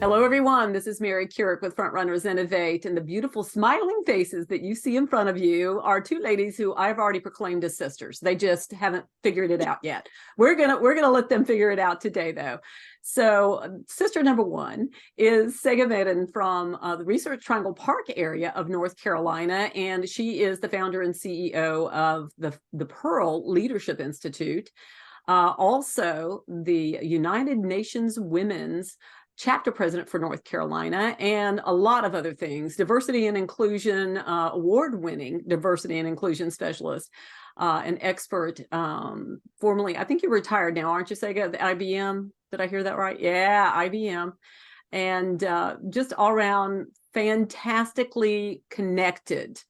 Hello, everyone. This is Mary Kurek with Frontrunners Innovate, and the beautiful smiling faces that you see in front of you are two ladies who I've already proclaimed as sisters. They just haven't figured it out yet. We're gonna let them figure it out today, though. So, sister number one is Sega Madden from the Research Triangle Park area of North Carolina, and she is the founder and CEO of the Pearl Leadership Institute, also the United Nations Women's chapter president for North Carolina, and a lot of other things. Diversity and inclusion, award-winning diversity and inclusion specialist, an expert, formerly, I think you're retired now, aren't you, Sega, the IBM? Did I hear that right? Yeah, IBM. And just all around fantastically connected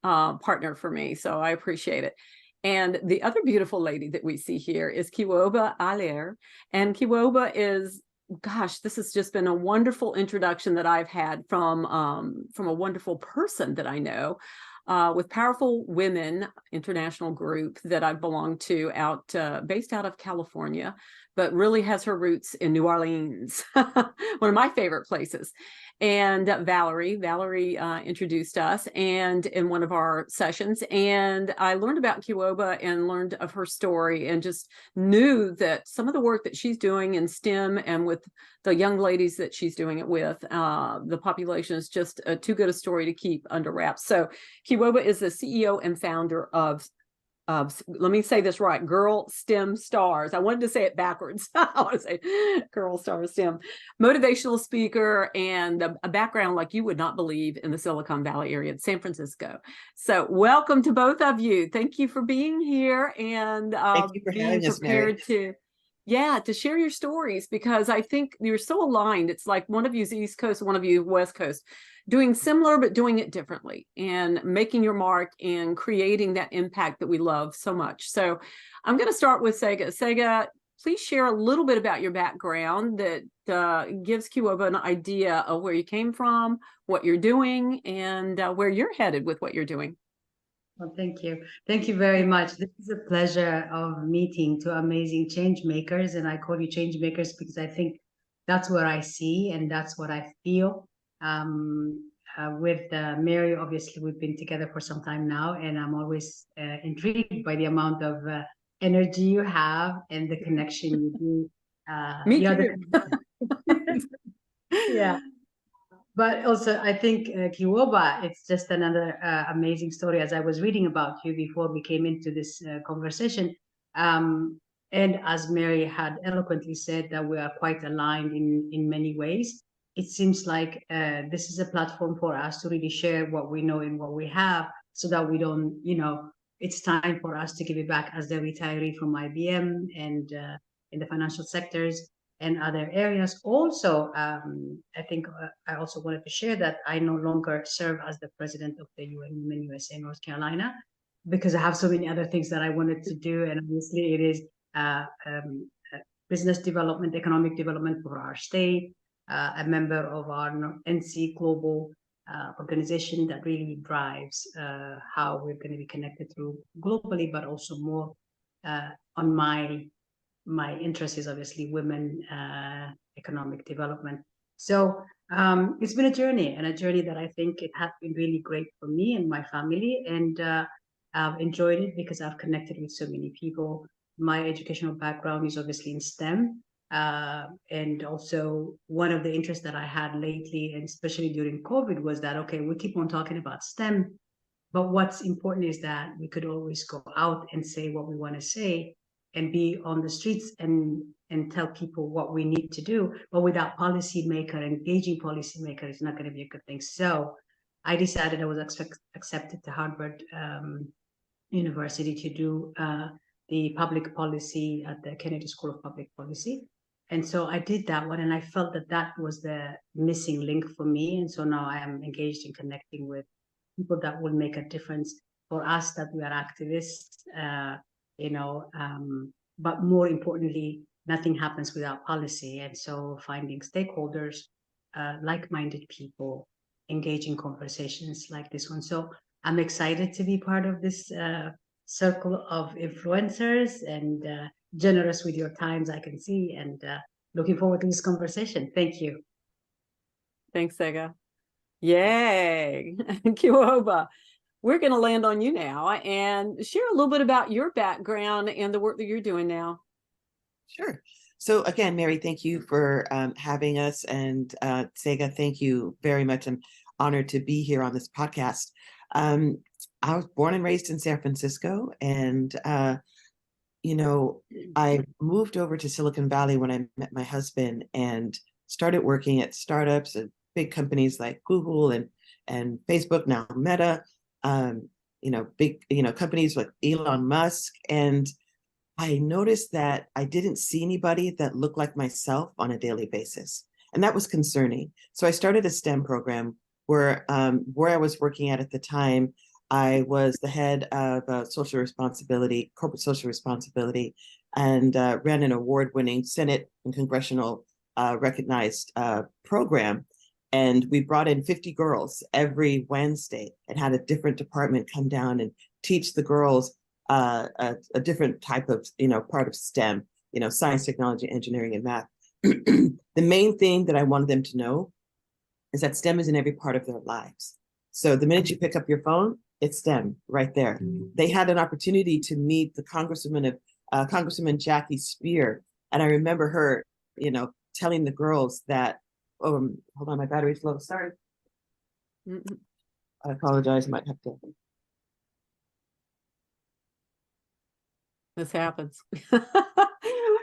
partner for me. So I appreciate it. And the other beautiful lady that we see here is Kiwoba Allaire. And Kiwoba is, gosh, this has just been a wonderful introduction that I've had from a wonderful person that I know, with Powerful Women International Group that I belong to, based out of California, but really has her roots in New Orleans, one of my favorite places. And Valerie introduced us and in one of our sessions, and I learned about Kiwoba and learned of her story and just knew that some of the work that she's doing in STEM and with the young ladies that she's doing it with, the population is just too good a story to keep under wraps. So Kiwoba is the CEO and founder of let me say this right, Girl STEM Stars. I wanted to say it backwards. I want to say Girl Star STEM. Motivational speaker and a background like you would not believe in the Silicon Valley area, San Francisco. So welcome to both of you. Thank you for being here and Thank you for being prepared to share your stories, because I think you're so aligned. It's like one of you's East Coast, one of you West Coast, doing similar, but doing it differently and making your mark and creating that impact that we love so much. So I'm going to start with Sega. Sega, please share a little bit about your background that gives Kiwoba an idea of where you came from, what you're doing, and where you're headed with what you're doing. Well, thank you. Thank you very much. This is a pleasure of meeting two amazing change makers. And I call you change makers because I think that's what I see and that's what I feel. With Mary, obviously, we've been together for some time now, and I'm always intrigued by the amount of energy you have and the connection you do. Me too. Yeah. But also, I think Kiwoba, it's just another amazing story. As I was reading about you before we came into this conversation, and as Mary had eloquently said, that we are quite aligned in many ways. It seems like this is a platform for us to really share what we know and what we have, so that we don't, it's time for us to give it back as the retiree from IBM and in the financial sectors and other areas. Also, I think I also wanted to share that I no longer serve as the president of the UN Women USA North Carolina, because I have so many other things that I wanted to do. And obviously it is business development, economic development for our state, a member of our NC Global organization that really drives how we're going to be connected through globally, but also more on my interest is obviously women, economic development. So it's been a journey, and a journey that I think it has been really great for me and my family. And I've enjoyed it because I've connected with so many people. My educational background is obviously in STEM. And also one of the interests that I had lately, and especially during COVID, was that, okay, we keep on talking about STEM, but what's important is that we could always go out and say what we want to say and be on the streets and tell people what we need to do. But without policymaker, engaging policymaker is not going to be a good thing. So I decided I was accepted to Harvard University to do the public policy at the Kennedy School of Public Policy. And so I did that one, and I felt that that was the missing link for me. And so now I am engaged in connecting with people that will make a difference for us, that we are activists, but more importantly, nothing happens without policy. And so finding stakeholders, like-minded people, engaging conversations like this one. So I'm excited to be part of this circle of influencers, and generous with your times, I can see, and looking forward to this conversation. Thank you. Thanks, Sega. Yay. Kiwoba, we're going to land on you now and share a little bit about your background and the work that you're doing now. Sure. So again, Mary, thank you for having us. And Sega, thank you very much. I'm honored to be here on this podcast. I was born and raised in San Francisco, and I moved over to Silicon Valley when I met my husband and started working at startups and big companies like Google and Facebook, now Meta, big, companies like Elon Musk. And I noticed that I didn't see anybody that looked like myself on a daily basis. And that was concerning. So I started a STEM program where I was working at the time. I was the head of corporate social responsibility, and ran an award-winning Senate and congressional recognized program. And we brought in 50 girls every Wednesday and had a different department come down and teach the girls a different type of, part of STEM, science, technology, engineering, and math. The main thing that I wanted them to know is that STEM is in every part of their lives. So the minute you pick up your phone, it's STEM right there. They had an opportunity to meet the Congresswoman Jackie Spear. And I remember her, telling the girls that, hold on, my battery's low, sorry. I apologize, I might have to. This happens.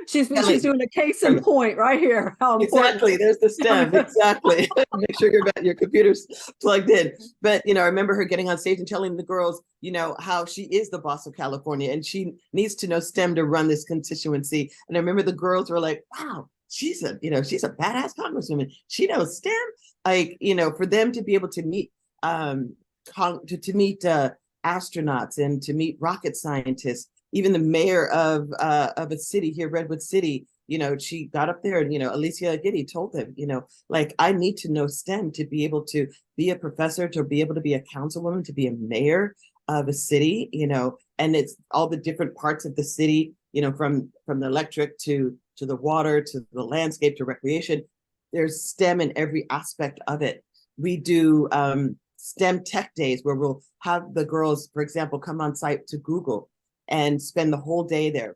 She's doing a case in point right here. Exactly. There's the STEM. Exactly. Make sure your computer's plugged in. But, I remember her getting on stage and telling the girls, how she is the boss of California and she needs to know STEM to run this constituency. And I remember the girls were like, wow, she's a badass congresswoman. She knows STEM. Like, for them to be able to meet, to meet astronauts and to meet rocket scientists. Even the mayor of a city here, Redwood City, she got up there and, Alicia Giddy told them, I need to know STEM to be able to be a professor, to be able to be a councilwoman, to be a mayor of a city, and it's all the different parts of the city, from the electric to the water, to the landscape, to recreation. There's STEM in every aspect of it. We do STEM tech days where we'll have the girls, for example, come on site to Google and spend the whole day there,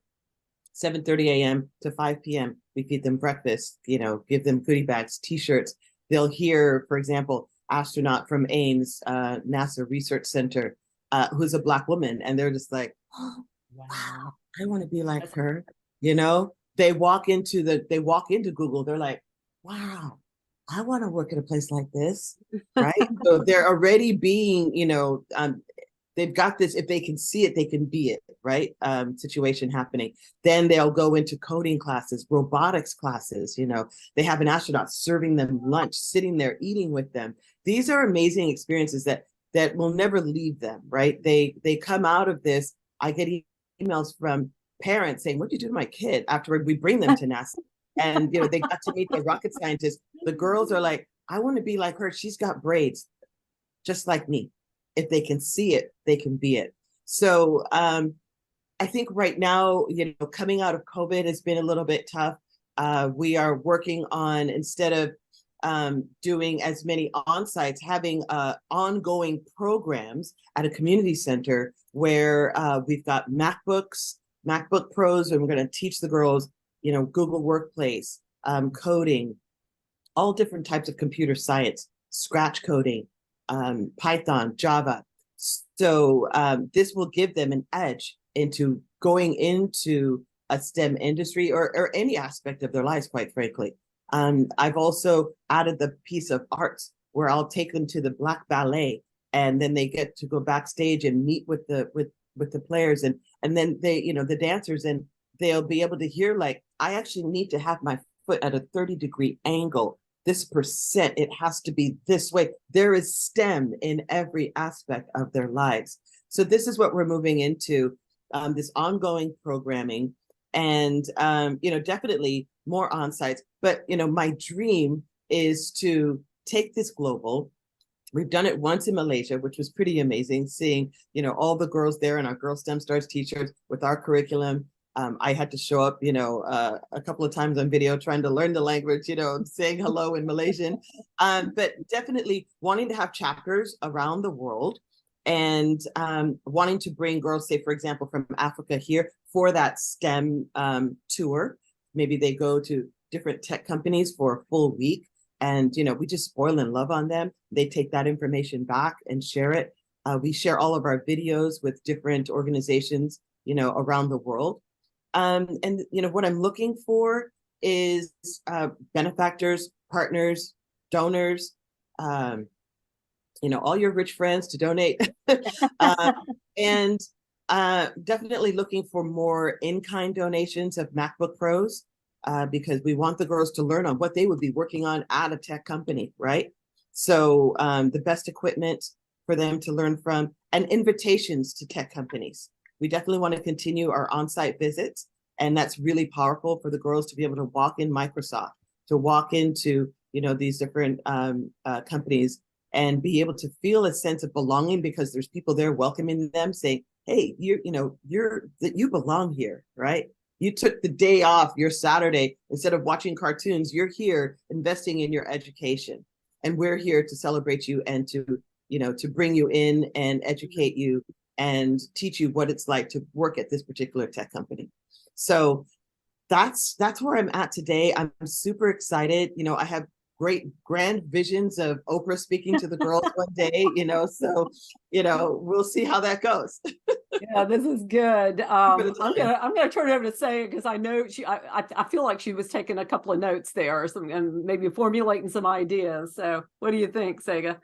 7:30 a.m. to 5 p.m. We feed them breakfast, give them goodie bags, T-shirts. They'll hear, for example, astronaut from Ames, NASA Research Center, who's a Black woman, and they're just like, oh, wow, I want to be like her. They walk into Google, they're like, wow, I want to work at a place like this, right? So they're already being, they've got this, if they can see it, they can be it, right? Situation happening. Then they'll go into coding classes, robotics classes, they have an astronaut serving them lunch, sitting there eating with them. These are amazing experiences that will never leave them, right? They come out of this. I get emails from parents saying, what did you do to my kid? Afterward, we bring them to NASA. And, they got to meet the rocket scientist. The girls are like, I want to be like her. She's got braids, just like me. If they can see it, they can be it. So I think right now, coming out of COVID has been a little bit tough. We are working on, instead of doing as many on-sites, having ongoing programs at a community center where we've got MacBook Pros, and we're going to teach the girls, Google Workplace, coding, all different types of computer science, Scratch coding, Python, Java. So this will give them an edge into going into a STEM industry or any aspect of their lives, quite frankly. I've also added the piece of arts where I'll take them to the Black Ballet, and then they get to go backstage and meet with the players and then they, the dancers, and they'll be able to hear, like, I actually need to have my foot at a 30-degree angle. This percent, it has to be this way. There is STEM in every aspect of their lives. So this is what we're moving into, this ongoing programming, and definitely more on-sites. But my dream is to take this global. We've done it once in Malaysia, which was pretty amazing, seeing all the girls there and our Girl STEM Stars teachers with our curriculum. I had to show up, a couple of times on video trying to learn the language, saying hello in Malaysian. But definitely wanting to have chapters around the world and wanting to bring girls, say, for example, from Africa here for that STEM tour. Maybe they go to different tech companies for a full week and, we just spoil and love on them. They take that information back and share it. We share all of our videos with different organizations, around the world. And what I'm looking for is benefactors, partners, donors, all your rich friends to donate. And definitely looking for more in-kind donations of MacBook Pros because we want the girls to learn on what they would be working on at a tech company, right? So the best equipment for them to learn from and invitations to tech companies. We definitely want to continue our on-site visits, and that's really powerful for the girls to be able to walk in Microsoft, to walk into these different companies and be able to feel a sense of belonging because there's people there welcoming them, saying, "Hey, you belong here, right? You took the day off your Saturday instead of watching cartoons. You're here investing in your education, and we're here to celebrate you and to bring you in and educate you." And teach you what it's like to work at this particular tech company. So that's where I'm at today. I'm super excited. I have great grand visions of Oprah speaking to the girls one day, so we'll see how that goes. Yeah, this is good. I'm gonna turn it over to Sega because I know I feel like she was taking a couple of notes there or something and maybe formulating some ideas. So what do you think, Sega?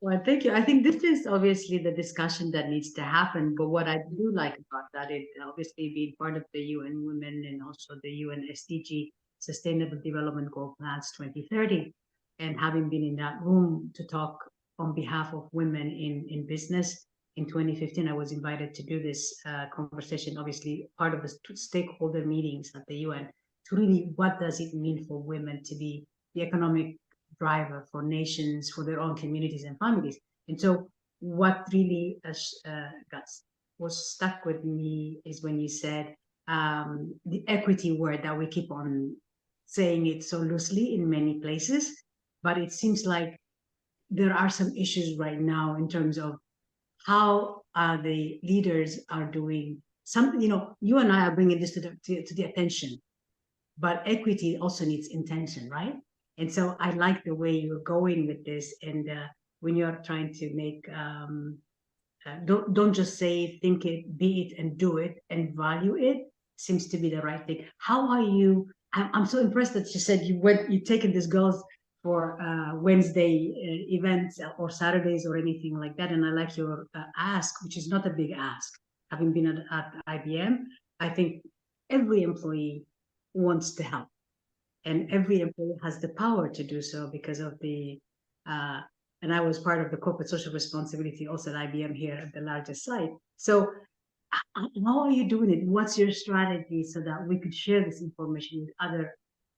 Well, thank you. I think this is obviously the discussion that needs to happen. But what I do like about that, it obviously being part of the UN Women and also the UN SDG Sustainable Development Goal Plans 2030, and having been in that room to talk on behalf of women in business. In 2015, I was invited to do this conversation, obviously part of the stakeholder meetings at the UN, to really what does it mean for women to be the economic driver for nations, for their own communities and families. And so what really was stuck with me is when you said the equity word that we keep on saying it so loosely in many places, but it seems like there are some issues right now in terms of how the leaders are doing something. You and I are bringing this to the attention, but equity also needs intention, right? And so I like the way you're going with this. And when you're trying to make, don't just say it, think it, be it, and do it, and value it, seems to be the right thing. How are you? I'm so impressed that you said you've taken these girls for Wednesday events or Saturdays or anything like that. And I like your ask, which is not a big ask. Having been at IBM, I think every employee wants to help. And every employee has the power to do so because of the, and I was part of the corporate social responsibility also at IBM here at the largest site. So how are you doing it? What's your strategy so that we could share this information with other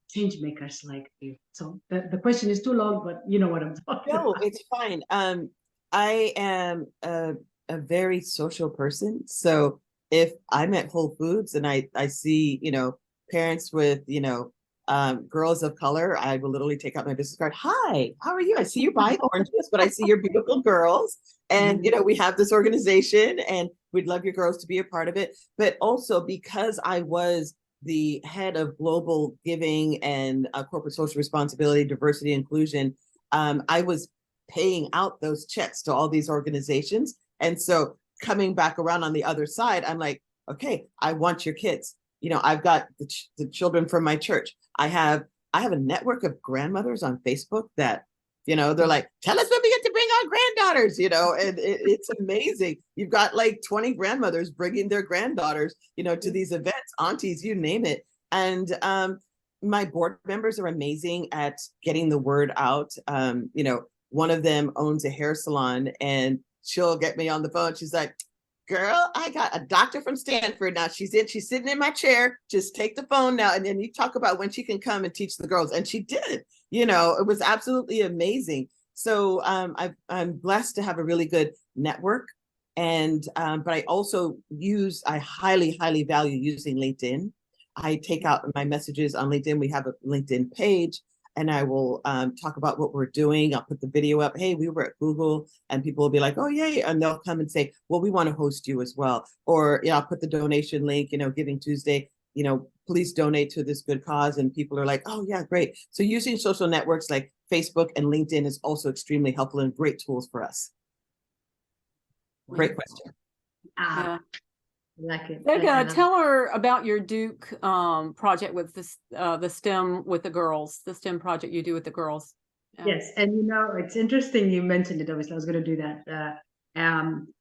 change makers like you? So the question is too long, but you know what I'm talking about. No, it's fine. I am a very social person. So if I'm at Whole Foods and I see, parents with, girls of color, I will literally take out my business card. Hi, how are you? I see you buying oranges, but I see your beautiful girls. And, we have this organization and we'd love your girls to be a part of it. But also because I was the head of global giving and corporate social responsibility, diversity, inclusion, I was paying out those checks to all these organizations. And so coming back around on the other side, I'm like, okay, I want your kids. I've got the children from my church. I have a network of grandmothers on Facebook that, they're like, tell us when we get to bring our granddaughters, and it's amazing. You've got like 20 grandmothers bringing their granddaughters, to these events, aunties, you name it. And my board members are amazing at getting the word out. One of them owns a hair salon and she'll get me on the phone. She's like, girl, I got a doctor from Stanford. Now she's sitting in my chair. Just take the phone now. And then you talk about when she can come and teach the girls. And she did, it was absolutely amazing. So I'm blessed to have a really good network. And but I also I highly value using LinkedIn. I take out my messages on LinkedIn. We have a LinkedIn page, and I will talk about what we're doing. I'll put the video up. Hey, we were at Google, and people will be like, "Oh, yay!" And they'll come and say, "Well, we want to host you as well." Or I'll put the donation link. Giving Tuesday. Please donate to this good cause, and people are like, "Oh, yeah, great." So using social networks like Facebook and LinkedIn is also extremely helpful and great tools for us. Great question. Yeah. Like it. Tell her about your Duke project with this the STEM with the girls, the STEM project you do with the girls. Yes, and it's interesting you mentioned it. Obviously, I was going to do that.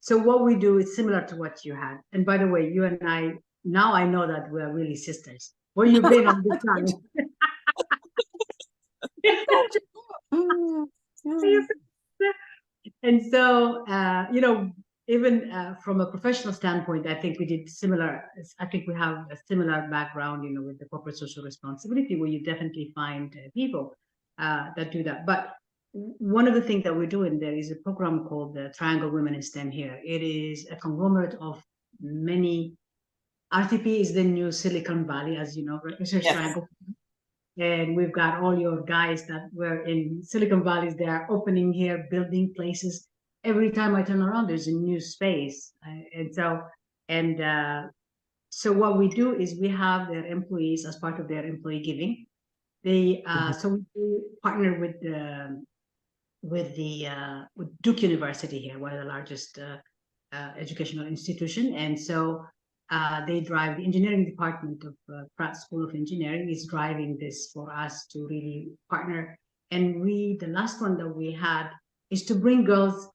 So what we do is similar to what you had. And by the way, you and I, now I know that we're really sisters. Where you've been on this time. And so, even from a professional standpoint, I think we did similar. I think we have a similar background, with the corporate social responsibility, where you definitely find people that do that. But one of the things that we're doing there is a program called the Triangle Women in STEM here. It is a conglomerate of many. RTP is the new SiliconValley, as you know, Research Yes. Triangle. And we've got all your guys that were in SiliconValley. They are opening here, building places. Every time I turn around, there's a new space. So what we do is we have their employees as part of their employee giving. They so we partner with Duke University here, one of the largest educational institution, and so they drive the engineering department of Pratt School of Engineering is driving this for us to really partner. And the last one that we had is to bring girls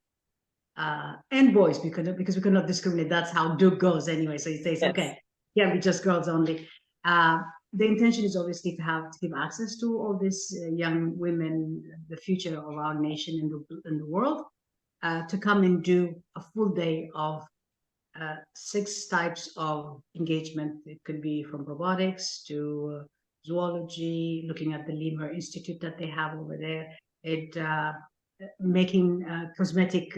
and boys because we cannot discriminate. That's how Duke goes anyway. So it says, yes. Okay, yeah, we just girls only. The intention is obviously to give access to all these young women, the future of our nation and the world, to come and do a full day of 6 types of engagement. It could be from robotics to zoology, looking at the Lemur Institute that they have over there, making cosmetic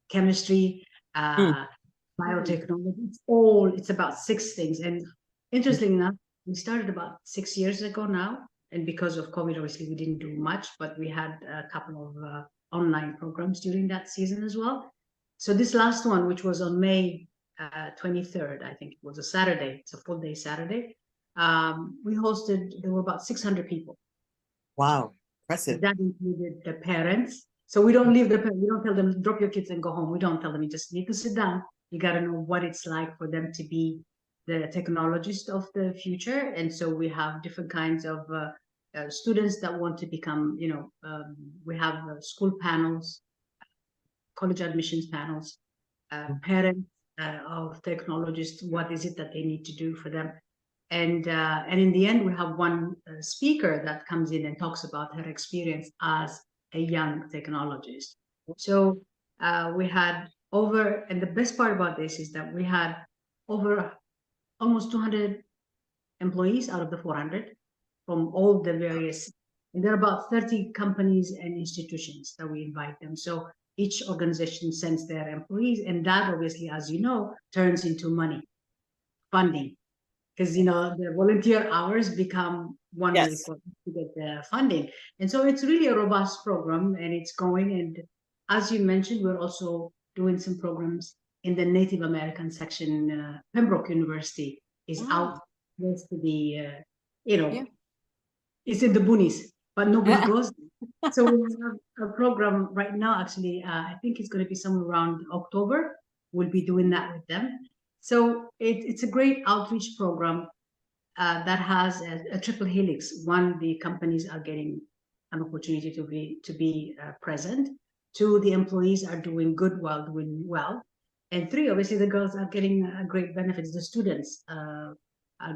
chemistry, biotechnology. It's about 6 things. And interestingly enough, we started about 6 years ago now. And because of COVID, obviously, we didn't do much, but we had a couple of online programs during that season as well. So this last one, which was on May 23rd, I think it was a Saturday. It's a full day Saturday. We hosted, there were about 600 people. Wow, impressive. That included the parents. So we don't leave we don't tell them, drop your kids and go home. We don't tell them, you just need to sit down. You got to know what it's like for them to be the technologist of the future. And so we have different kinds of students that want to become, we have school panels, college admissions panels, parents of technologists, what is it that they need to do for them. And in the end, we have one speaker that comes in and talks about her experience as a young technologist. So we had and the best part about this is that we had over almost 200 employees out of the 400 from all the various, and there are about 30 companies and institutions that we invite them. So each organization sends their employees, and that obviously, as you know, turns into money, funding, because the volunteer hours become one way to get the funding. And so it's really a robust program, and it's going. And as you mentioned, we're also doing some programs in the Native American section. Pembroke University is out west to the, it's in the boonies, but nobody goes. So we have a program right now, actually, I think it's going to be somewhere around October. We'll be doing that with them. So it's a great outreach program that has a triple helix. One, the companies are getting an opportunity to be present. 2, the employees are doing doing well. And 3, obviously, the girls are getting great benefits. The students are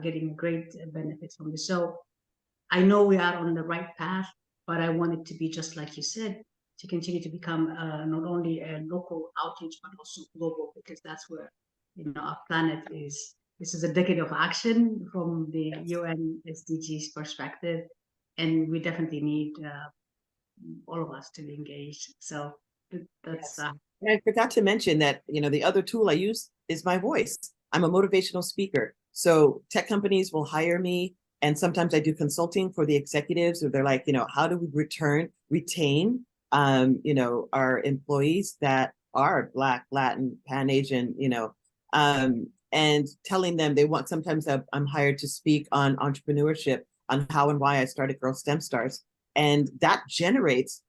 getting great benefits from this. So I know we are on the right path, but I want it to be just like you said, to continue to become not only a local outreach, but also global, because that's where our planet is. This is a decade of action from the UN SDGs perspective, and we definitely need all of us to be engaged. So that's And I forgot to mention that, the other tool I use is my voice. I'm a motivational speaker. So tech companies will hire me. And sometimes I do consulting for the executives, or they're like, how do we retain, our employees that are Black, Latin, Pan Asian, and telling them sometimes I'm hired to speak on entrepreneurship, on how and why I started Girl STEM Stars. And that generates,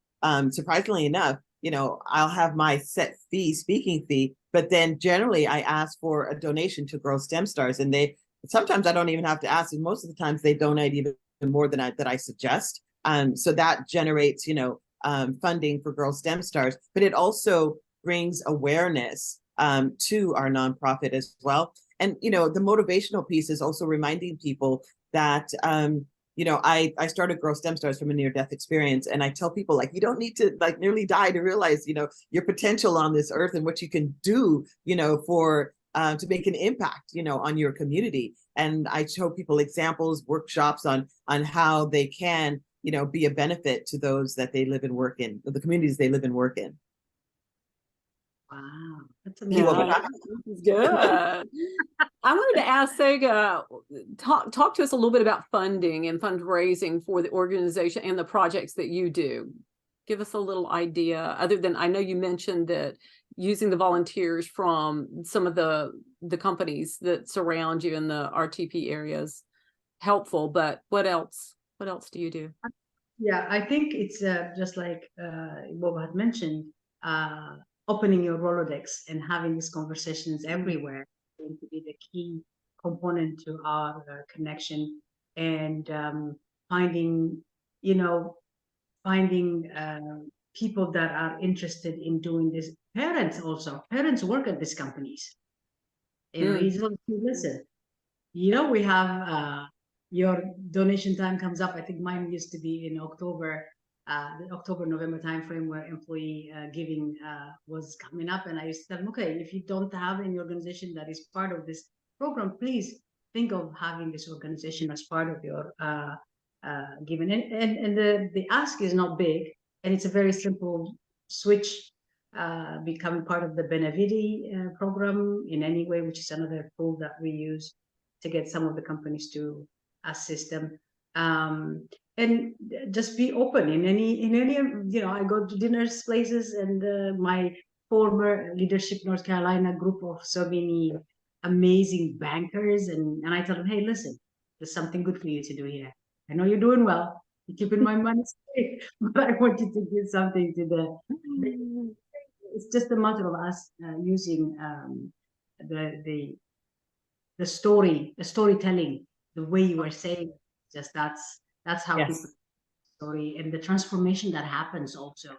surprisingly enough, I'll have my set fee, speaking fee, but then generally I ask for a donation to Girl STEM Stars, and sometimes I don't even have to ask, and most of the times they donate even more than I suggest. So that generates, funding for Girl STEM Stars, but it also brings awareness to our nonprofit as well. And, the motivational piece is also reminding people that, I started Girl STEM Stars from a near-death experience. And I tell people, you don't need to nearly die to realize, your potential on this earth and what you can do, for to make an impact, on your community. And I show people examples, workshops on how they can, be a benefit to those that they live and work in, the communities they live and work in. Wow, that's Yeah, amazing. this is good. I wanted to ask Sega, talk to us a little bit about funding and fundraising for the organization and the projects that you do. Give us a little idea, other than, I know you mentioned that using the volunteers from some of the companies that surround you in the RTP areas helpful, but what else do you do? Yeah, I think it's just like Bob had mentioned, opening your Rolodex and having these conversations everywhere is going to be the key component to our connection, and finding people that are interested in doing this. Parents work at these companies. Listen, we have your donation time comes up. I think mine used to be in October, the October-November timeframe, where employee giving was coming up. And I used to tell them, okay, if you don't have any organization that is part of this program, please think of having this organization as part of your giving. And the ask is not big, and it's a very simple switch, becoming part of the Benevidi program in any way, which is another tool that we use to get some of the companies to assist them. And just be open in any I go to dinners places, and my former leadership North Carolina group of so many amazing bankers, and I tell them, hey, listen, there's something good for you to do here. I know you're doing well, you're keeping my money safe, but I want you to give something to it's just a matter of us using the storytelling, the way you were saying, just that's how Yes. people story, and the transformation that happens also.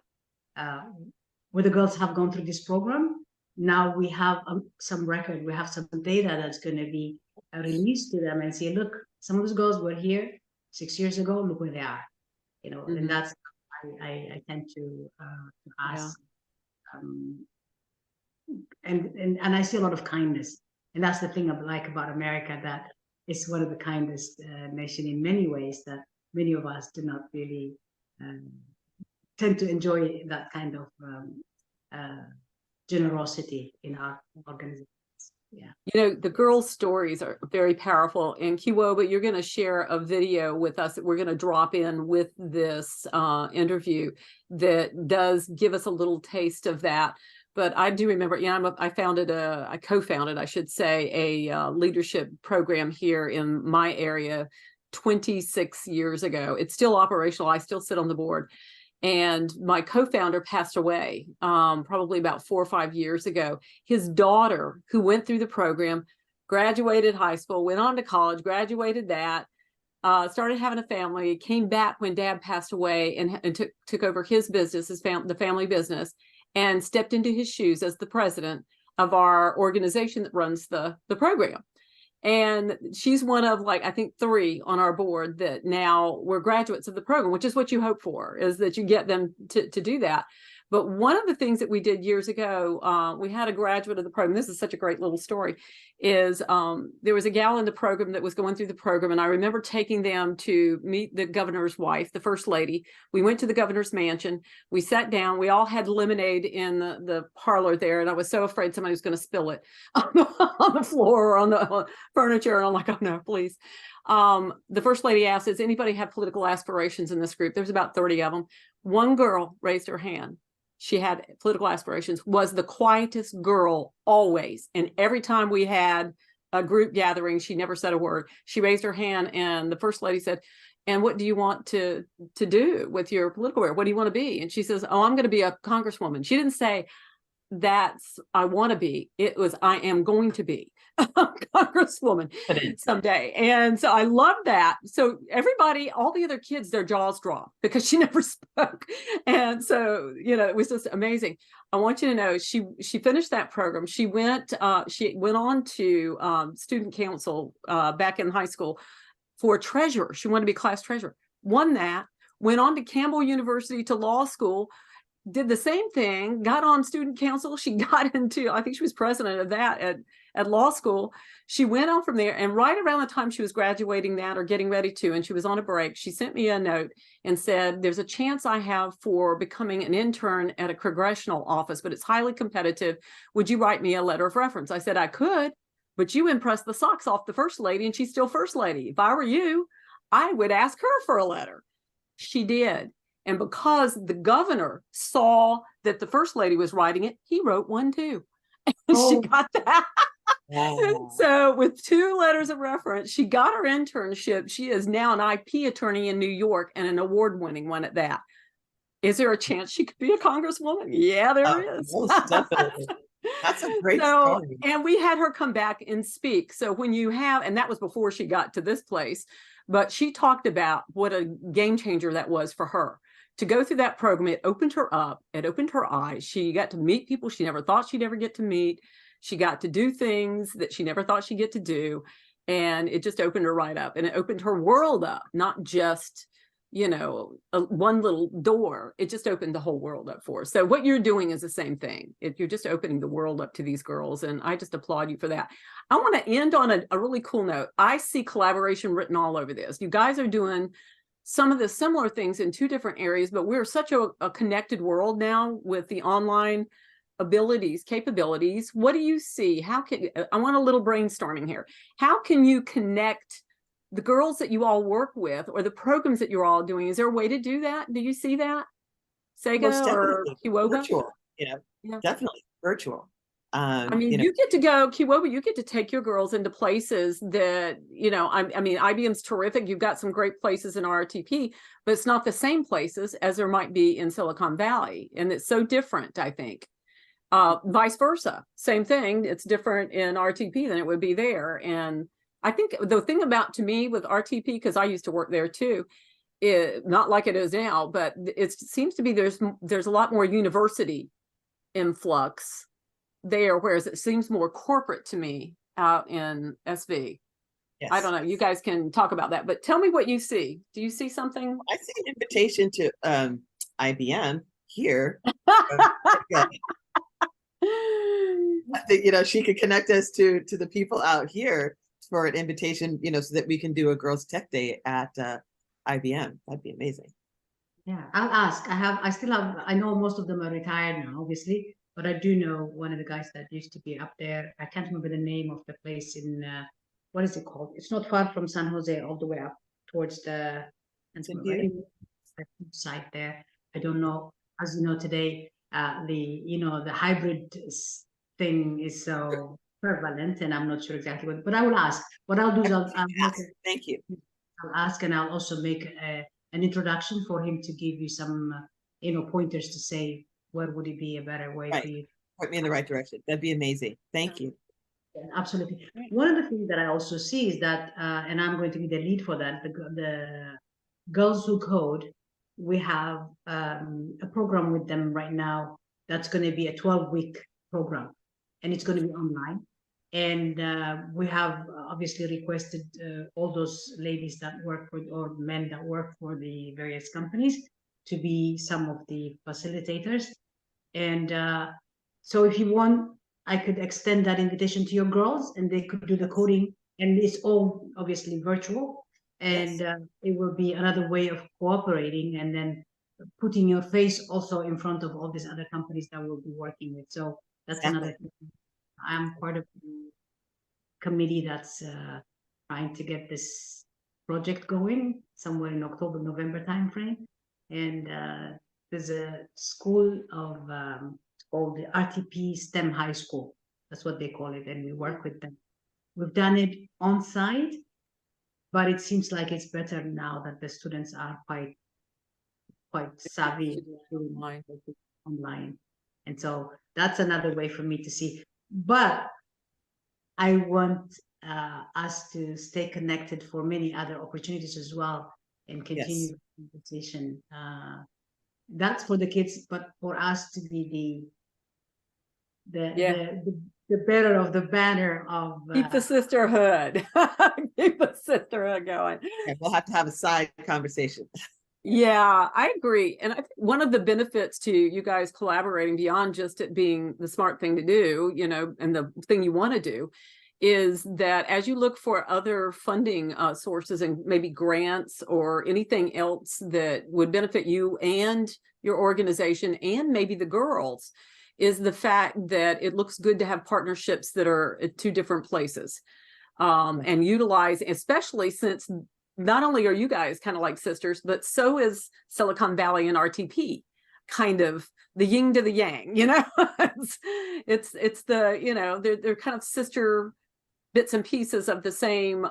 Where the girls have gone through this program, now we have some record, we have some data that's going to be released to them, and say, look, some of those girls were here 6 years ago, look where they are, and that's I tend to ask. And I see a lot of kindness, and that's the thing I like about America, that it's one of the kindest nation in many ways, that many of us do not really tend to enjoy that kind of generosity in our organizations. Yeah. The girls' stories are very powerful. And Kiwoba, you're going to share a video with us that we're going to drop in with this interview that does give us a little taste of that. But I do remember, I co-founded, I should say, a leadership program here in my area 26 years ago. It's still operational. I still sit on the board. And my co-founder passed away probably about 4 or 5 years ago. His daughter, who went through the program, graduated high school, went on to college, graduated that, started having a family, came back when Dad passed away, and took over his business, the family business, and stepped into his shoes as the president of our organization that runs the program. And she's one of, I think 3 on our board that now we're graduates of the program, which is what you hope for, is that you get them to do that. But one of the things that we did years ago, we had a graduate of the program. This is such a great little story. Is there was a gal in the program that was going through the program, and I remember taking them to meet the governor's wife, the first lady. We went to the governor's mansion. We sat down. We all had lemonade in the parlor there, and I was so afraid somebody was going to spill it on the floor or on the furniture. And I'm like, oh no, please. The first lady asked, does anybody have political aspirations in this group? There's about 30 of them. One girl raised her hand. She had political aspirations, was the quietest girl always. And every time we had a group gathering, she never said a word. She raised her hand, and the first lady said, and what do you want to do with your political career? What do you want to be? And she says, oh, I'm going to be a congresswoman. She didn't say, that's I want to be. It was, I am going to be a congresswoman someday. And so I love that. So everybody, all the other kids, their jaws dropped because she never spoke. And so, it was just amazing. I want you to know she finished that program. She went on to student council back in high school for treasurer. She wanted to be class treasurer, won that, went on to Campbell University to law school, did the same thing, got on student council. She got into, I think she was president of that at law school. She went on from there, and right around the time she was graduating that or getting ready to, and she was on a break, she sent me a note and said, there's a chance I have for becoming an intern at a congressional office, but it's highly competitive. Would you write me a letter of reference? I said, I could, but you impressed the socks off the first lady, and she's still first lady. If I were you, I would ask her for a letter. She did. And because the governor saw that the first lady was writing it, he wrote one too. And she got that. Wow. So with 2 letters of reference, she got her internship. She is now an IP attorney in New York, and an award-winning one at that. Is there a chance she could be a congresswoman? Yeah, there is. Most definitely. That's a great story. And we had her come back and speak. So when you have, and that was before she got to this place, but she talked about what a game changer that was for her. To go through that program, it opened her up, it opened her eyes. She got to meet people she never thought she'd ever get to meet. She got to do things that she never thought she'd get to do. And it just opened her right up, and it opened her world up, not just, one little door. It just opened the whole world up for her. So what you're doing is the same thing. You're just opening the world up to these girls. And I just applaud you for that. I want to end on a really cool note. I see collaboration written all over this. You guys are doing some of the similar things in 2 different areas, but we're such a connected world now with the online capabilities. What do you see? I want a little brainstorming here. How can you connect the girls that you all work with, or the programs that you're all doing? Is there a way to do that? Do you see that? Sega or Kiwoba? Virtual, definitely virtual. You get to go, Kiwoba, you get to take your girls into places that, IBM's terrific. You've got some great places in RTP, but it's not the same places as there might be in Silicon Valley. And it's so different, I think. Vice versa, same thing. It's different in RTP than it would be there. And I think the thing about, to me, with RTP, because I used to work there too, not like it is now, but it seems to be there's a lot more university influx there, whereas it seems more corporate to me out in SV. Yes. I don't know. You guys can talk about that, but tell me what you see. Do you see something? I see an invitation to IBM here. I think, she could connect us to the people out here for an invitation, so that we can do a girls' tech day at IBM. That'd be amazing. Yeah, I'll ask. I know most of them are retired now, obviously, but I do know one of the guys that used to be up there. I can't remember the name of the place in, what is it called? It's not far from San Jose, all the way up towards the site there. I don't know. As you know, today, the hybrid thing is so prevalent, and I'm not sure exactly what, but I will ask. What I'll do is thank you. I'll ask, and I'll also make an introduction for him to give you some, pointers to say, where would it be a better way for you? Point me in the right direction. That'd be amazing. Thank you. Yeah, absolutely. One of the things that I also see is that, and I'm going to be the lead for that, the Girls Who Code, we have a program with them right now that's going to be a 12-week program, and it's going to be online. And we have obviously requested all those ladies that work for, or men that work for the various companies, to be some of the facilitators. And so if you want, I could extend that invitation to your girls and they could do the coding, and it's all obviously virtual. And it will be another way of cooperating and then putting your face also in front of all these other companies that we'll be working with. So that's another thing. I'm part of the committee that's trying to get this project going somewhere in October, November timeframe. And there's a school of called the RTP STEM High School. That's what they call it. And we work with them. We've done it on site, but it seems like it's better now that the students are quite savvy online. And so that's another way for me to see. But I want us to stay connected for many other opportunities as well and continue the conversation. That's for the kids, but for us to be the bearer of the banner of keep the sisterhood. Keep the sisterhood going. Yeah, we'll have to have a side conversation. Yeah, I agree. And I think one of the benefits to you guys collaborating beyond just it being the smart thing to do, you know, and the thing you want to do, is that as you look for other funding sources and maybe grants or anything else that would benefit you and your organization and maybe the girls, is the fact that it looks good to have partnerships that are at two different places and utilize, especially since not only are you guys kind of like sisters, but so is SiliconValley and RTP, kind of the yin to the yang, you know. it's the, you know, they're kind of sister bits and pieces of the same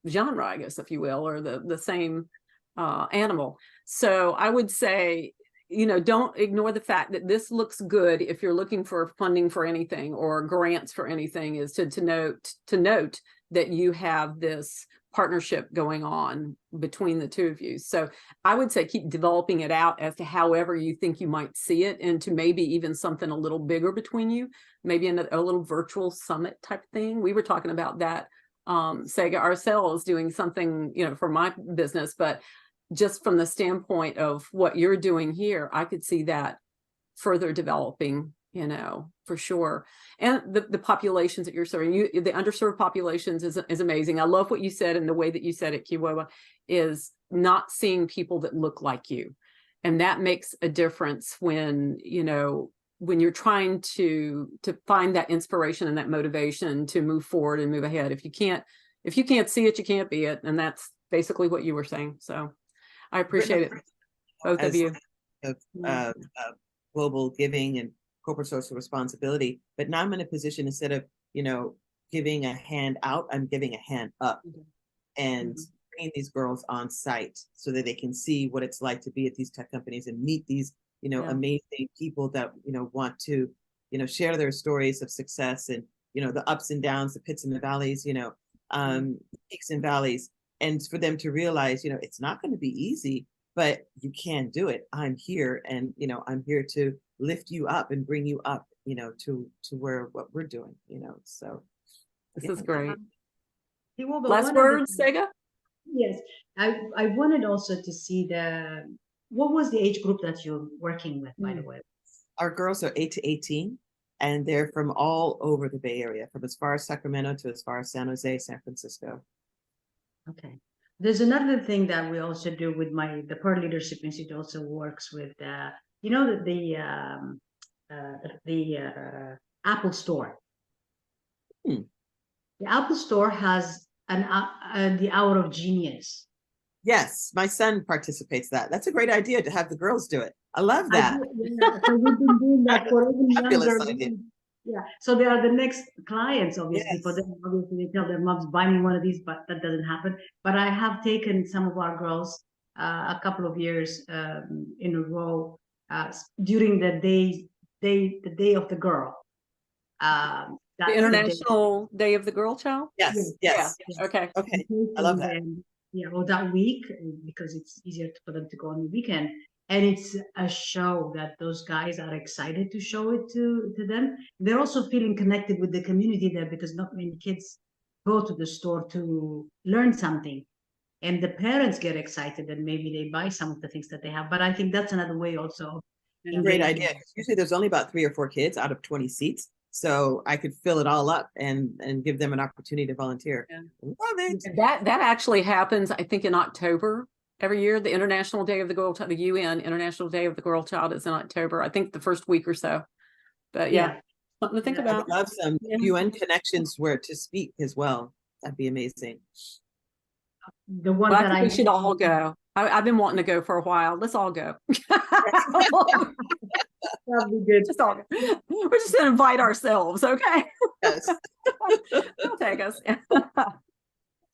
genre, I guess, if you will, or the same animal. So I would say, you know, don't ignore the fact that this looks good if you're looking for funding for anything or grants for anything, is to note that you have this partnership going on between the two of you. So I would say keep developing it out as to however you think you might see it, and to maybe even something a little bigger between you, maybe in a little virtual summit type thing. We were talking about that, Sega ourselves, doing something, you know, for my business, but just from the standpoint of what you're doing here, I could see that further developing, you know, for sure. And the populations that you're serving, the underserved populations is amazing. I love what you said, and the way that you said it, Kiwoba, is not seeing people that look like you. And that makes a difference when, you know, when you're trying to find that inspiration and that motivation to move forward and move ahead. If you can't see it, you can't be it. And that's basically what you were saying. So I appreciate it, both of you. Global giving and corporate social responsibility, but now I'm in a position, instead of, you know, giving a hand out, I'm giving a hand up and bringing these girls on site so that they can see what it's like to be at these tech companies and meet these, you know, amazing people that, you know, want to, you know, share their stories of success and, you know, the ups and downs, the pits and the valleys, you know, peaks and valleys. And for them to realize, you know, it's not going to be easy, but you can do it. I'm here, and, you know, I'm here to lift you up and bring you up, you know, to where what we're doing, you know. So this is great. Kiwoba, last words, Sega? Yes, I wanted also to see what was the age group that you're working with, by the way? Our girls are 8 to 18, and they're from all over the Bay Area, from as far as Sacramento to as far as San Jose, San Francisco. Okay. There's another thing that we also do with the Pearl Leadership Institute. Also works with you know, the Apple Store. The Apple Store has the Hour of Genius. Yes, my son participates that. That's a great idea to have the girls do it. I love that. So we've been doing that for even younger. Yeah. So they are the next clients, obviously, Yes. for them. Obviously, they tell their moms, buy me one of these, but that doesn't happen. But I have taken some of our girls a couple of years in a row during the day of the girl. The International Day of the Girl Child? Yes, yes. Yeah. Okay. Okay, I love that. Yeah, or that week, because it's easier for them to go on the weekend. And it's a show that those guys are excited to show it to them. They're also feeling connected with the community there, because not many kids go to the store to learn something. And the parents get excited and maybe they buy some of the things that they have. But I think that's another way also of Great engaging. idea. Usually there's only about 3 or 4 kids out of 20 seats. So I could fill it all up and give them an opportunity to volunteer. Yeah. Love it. That actually happens, I think, in October every year. The International Day of the Girl Child, the UN International Day of the Girl Child is in October. I think the first week or so. But yeah, something to think Yeah. I about. would love some Yeah. UN connections where to speak as well. That'd be amazing. The one Well, I that think we should all go. I've been wanting to go for a while. Let's all go. that'd be good. Just all go. We're just going to invite ourselves, okay? Yes. They'll take us. Well,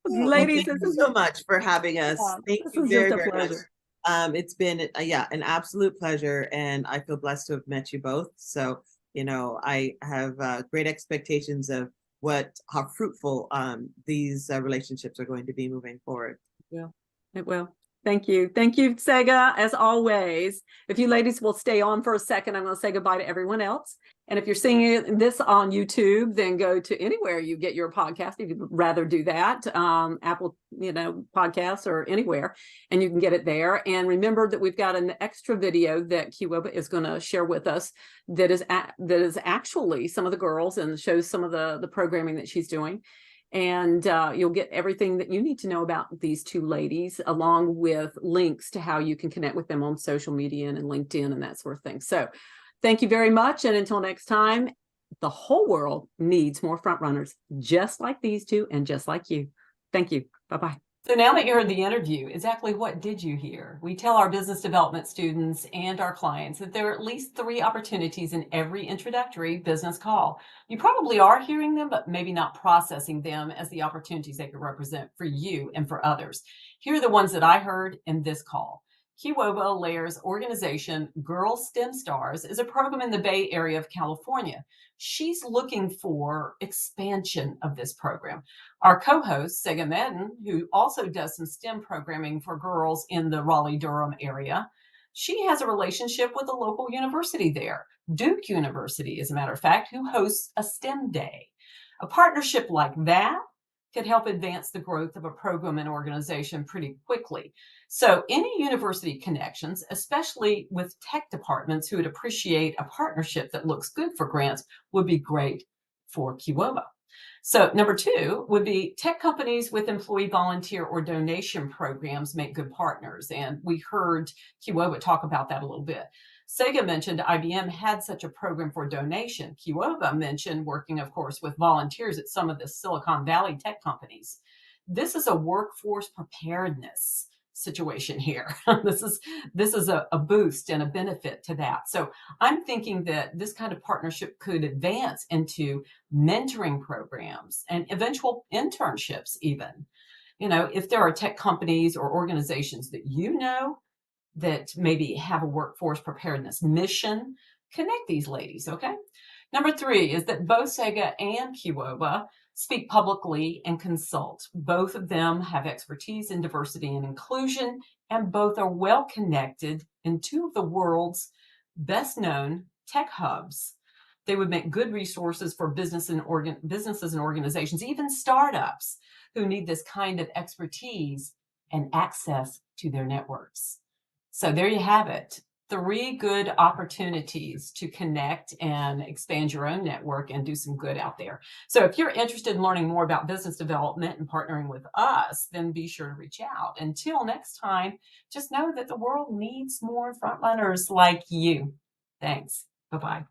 Ladies, thank this you is so much for having us. Thank this you is very, just a very much. pleasure. It's been an absolute pleasure, and I feel blessed to have met you both. So, I have great expectations of how fruitful these relationships are going to be moving forward. Yeah, it will. Thank you. Thank you, Sega, as always. If you ladies will stay on for a second, I'm going to say goodbye to everyone else. And if you're seeing this on YouTube, then go to anywhere you get your podcast, if you'd rather do that, Apple, podcasts or anywhere, and you can get it there. And remember that we've got an extra video that Kiwoba is going to share with us that is actually some of the girls and shows some of the programming that she's doing. And you'll get everything that you need to know about these two ladies, along with links to how you can connect with them on social media and LinkedIn and that sort of thing. So thank you very much. And until next time, the whole world needs more front runners just like these two and just like you. Thank you. Bye-bye. So now that you heard the interview, exactly what did you hear? We tell our business development students and our clients that there are at least 3 opportunities in every introductory business call. You probably are hearing them, but maybe not processing them as the opportunities they could represent for you and for others. Here are the ones that I heard in this call. Kiwoba Allaire's organization, Girl STEM Stars, is a program in the Bay Area of California. She's looking for expansion of this program. Our co-host, Sega Madden, who also does some STEM programming for girls in the Raleigh-Durham area, she has a relationship with a local university there, Duke University, as a matter of fact, who hosts a STEM day. A partnership like that could help advance the growth of a program and organization pretty quickly. So any university connections, especially with tech departments who would appreciate a partnership that looks good for grants, would be great for Kiwoba. So number 2 would be tech companies with employee volunteer or donation programs make good partners. And we heard Kiwoba talk about that a little bit. Sega mentioned IBM had such a program for donation. Kiwoba mentioned working, of course, with volunteers at some of the SiliconValley tech companies. This is a workforce preparedness situation here. This is a boost and a benefit to that. So I'm thinking that this kind of partnership could advance into mentoring programs and eventual internships even. If there are tech companies or organizations that that maybe have a workforce preparedness mission, connect these ladies, okay? Number 3 is that both Sega and Kiwoba speak publicly and consult. Both of them have expertise in diversity and inclusion, and both are well connected in 2 of the world's best known tech hubs. They would make good resources for businesses and organizations, even startups who need this kind of expertise and access to their networks. So there you have it. 3 good opportunities to connect and expand your own network and do some good out there. So if you're interested in learning more about business development and partnering with us, then be sure to reach out. Until next time, just know that the world needs more front runners like you. Thanks. Bye-bye.